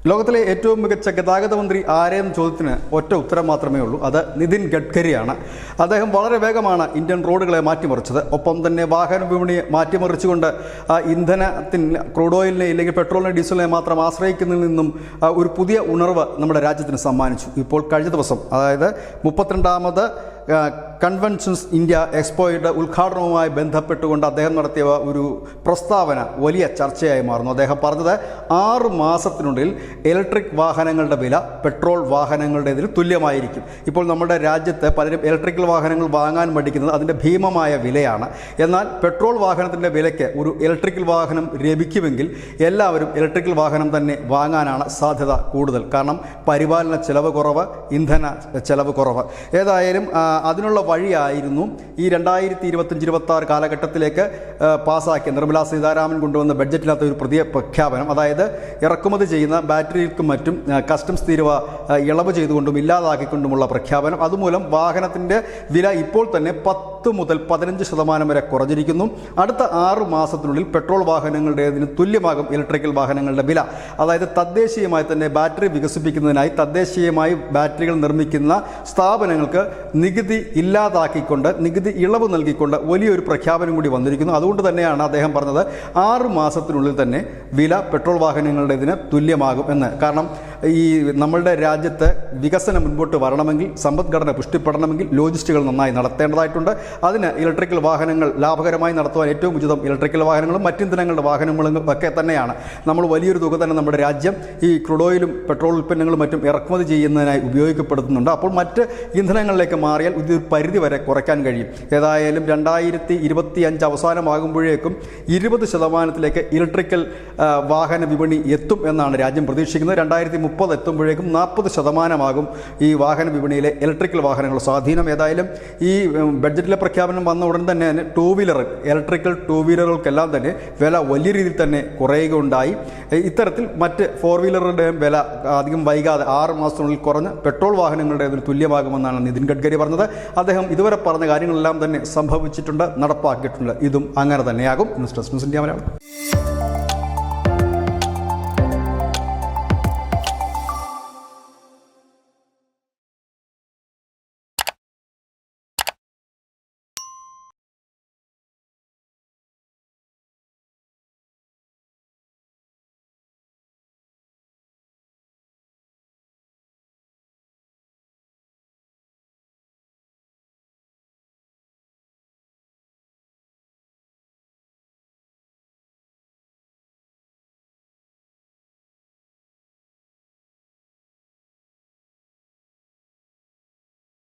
ലോകത്തിലെ ഏറ്റവും മികച്ച ഗതാഗത മന്ത്രി ആരെന്ന ചോദ്യത്തിന് ഒറ്റ ഉത്തരം മാത്രമേ ഉള്ളൂ. അത് നിതിൻ ഗഡ്കരിയാണ്. അദ്ദേഹം വളരെ വേഗമാണ് ഇന്ത്യൻ റോഡുകളെ മാറ്റിമറിച്ചത്. ഒപ്പം തന്നെ വാഹന വിപണിയെ മാറ്റിമറിച്ചുകൊണ്ട് ഇന്ധനത്തിന് ക്രൂഡ് ഓയിലിനെ ഇല്ലെങ്കിൽ പെട്രോളിനെ ഡീസലിനെ മാത്രം ആശ്രയിക്കുന്നതിൽ നിന്നും ഒരു പുതിയ ഉണർവ് നമ്മുടെ രാജ്യത്തിന് സമ്മാനിച്ചു. ഇപ്പോൾ കഴിഞ്ഞ ദിവസം, അതായത് 32ാമത് കൺവെൻഷൻസ് ഇന്ത്യ എക്സ്പോയുടെ ഉദ്ഘാടനവുമായി ബന്ധപ്പെട്ടുകൊണ്ട് അദ്ദേഹം നടത്തിയ ഒരു പ്രസ്താവന വലിയ ചർച്ചയായി മാറുന്നു. അദ്ദേഹം പറഞ്ഞത് 6 മാസത്തിനുള്ളിൽ ഇലക്ട്രിക് വാഹനങ്ങളുടെ വില പെട്രോൾ വാഹനങ്ങളുടേതിന് തുല്യമായിരിക്കും. ഇപ്പോൾ നമ്മുടെ രാജ്യത്ത് പലരും ഇലക്ട്രിക്കൽ വാഹനങ്ങൾ വാങ്ങാൻ മടിക്കുന്നത് അതിൻ്റെ ഭീമമായ വിലയാണ്. എന്നാൽ പെട്രോൾ വാഹനത്തിൻ്റെ വിലയ്ക്ക് ഒരു ഇലക്ട്രിക്കൽ വാഹനം ലഭിക്കുമെങ്കിൽ എല്ലാവരും ഇലക്ട്രിക്കൽ വാഹനം തന്നെ വാങ്ങാനാണ് സാധ്യത കൂടുതൽ. കാരണം പരിപാലന ചെലവ് കുറവ്, ഇന്ധന ചെലവ് കുറവ്. ഏതായാലും അതിനുള്ള വഴിയായിരുന്നു ഈ 2025-26 കാലഘട്ടത്തിലേക്ക് പാസ്സാക്കിയ നിർമ്മലാ സീതാരാമൻ കൊണ്ടുവന്ന ബഡ്ജറ്റിനകത്ത് ഒരു പുതിയ പ്രഖ്യാപനം. അതായത് ഇറക്കുമതി ചെയ്യുന്ന ബാറ്ററികൾക്കും മറ്റും കസ്റ്റംസ് തീരുവ ഇളവ് ചെയ്തുകൊണ്ടും ഇല്ലാതാക്കിക്കൊണ്ടുമുള്ള പ്രഖ്യാപനം. അതുമൂലം വാഹനത്തിൻ്റെ വില ഇപ്പോൾ തന്നെ 10 മുതൽ 15% വരെ കുറഞ്ഞിരിക്കുന്നു. അടുത്ത 6 മാസത്തിനുള്ളിൽ പെട്രോൾ വാഹനങ്ങളുടേതിന് തുല്യമാകും ഇലക്ട്രിക്കൽ വാഹനങ്ങളുടെ വില. അതായത് തദ്ദേശീയമായി തന്നെ ബാറ്ററി വികസിപ്പിക്കുന്നതിനായി തദ്ദേശീയമായി ബാറ്ററികൾ നിർമ്മിക്കുന്ന സ്ഥാപനങ്ങൾക്ക് നികുതി ഇല്ലാതാക്കിക്കൊണ്ട്, നികുതി ഇളവ് നൽകിക്കൊണ്ട് വലിയൊരു പ്രഖ്യാപനം കൂടി വന്നിരിക്കുന്നു. അതുകൊണ്ട് തന്നെയാണ് അദ്ദേഹം പറഞ്ഞത് 6 മാസത്തിനുള്ളിൽ തന്നെ വില പെട്രോൾ വാഹനങ്ങളുടേതിന് തുല്യമാകും എന്ന്. കാരണം ഈ നമ്മളുടെ രാജ്യത്ത് വികസനം മുൻപോട്ട് വരണമെങ്കിൽ, സമ്പദ്ഘടന പുഷ്ടിപ്പെടണമെങ്കിൽ ലോജിസ്റ്റുകൾ നന്നായി നടത്തേണ്ടതായിട്ടുണ്ട്. അതിന് ഇലക്ട്രിക്കൽ വാഹനങ്ങൾ ലാഭകരമായി നടത്തുവാൻ ഏറ്റവും ഉചിതം ഇലക്ട്രിക്കൽ വാഹനങ്ങളും മറ്റിന്ധനങ്ങളുടെ വാഹനങ്ങളും ഒക്കെ തന്നെയാണ്. നമ്മൾ വലിയൊരു തുക തന്നെ നമ്മുടെ രാജ്യം ഈ ക്രൂഡ് ഓയിലും പെട്രോൾ ഉൽപ്പന്നങ്ങളും മറ്റും ഇറക്കുമതി ചെയ്യുന്നതിനായി ഉപയോഗപ്പെടുത്തുന്നുണ്ട്. അപ്പോൾ മറ്റ് ഇന്ധനങ്ങളിലേക്ക് മാറിയാൽ ഇത് പരിധി വരെ കുറയ്ക്കാൻ കഴിയും. ഏതായാലും 2025 അവസാനമാകുമ്പോഴേക്കും 20% ഇലക്ട്രിക്കൽ വാഹന വിപണി എത്തും എന്നാണ് രാജ്യം പ്രതീക്ഷിക്കുന്നത്. 2030 എത്തുമ്പോഴേക്കും 40% ഈ വാഹന വിപണിയിലെ ഇലക്ട്രിക്കൽ വാഹനങ്ങളുടെ സ്വാധീനം. ഏതായാലും ഈ ബഡ്ജറ്റിലെ പ്രഖ്യാപനം വന്ന ഉടൻ തന്നെ ഇലക്ട്രിക്കൽ ടൂ വീലറുകൾക്കെല്ലാം തന്നെ വില വലിയ രീതിയിൽ തന്നെ കുറയുകയുണ്ടായി. ഇത്തരത്തിൽ മറ്റ് 4 വീലറുകളുടെയും വില അധികം വൈകാതെ 6 മാസത്തിനുള്ളിൽ കുറഞ്ഞ് പെട്രോൾ വാഹനങ്ങളുടെ അതിന് തുല്യമാകുമെന്നാണ് നിതിൻ ഗഡ്കരി പറഞ്ഞത്. അദ്ദേഹം ഇതുവരെ പറഞ്ഞ കാര്യങ്ങളെല്ലാം തന്നെ സംഭവിച്ചിട്ടുണ്ട്, നടപ്പാക്കിയിട്ടുണ്ട്. ഇതും അങ്ങനെ തന്നെയാകും. News desk news India Malayalam.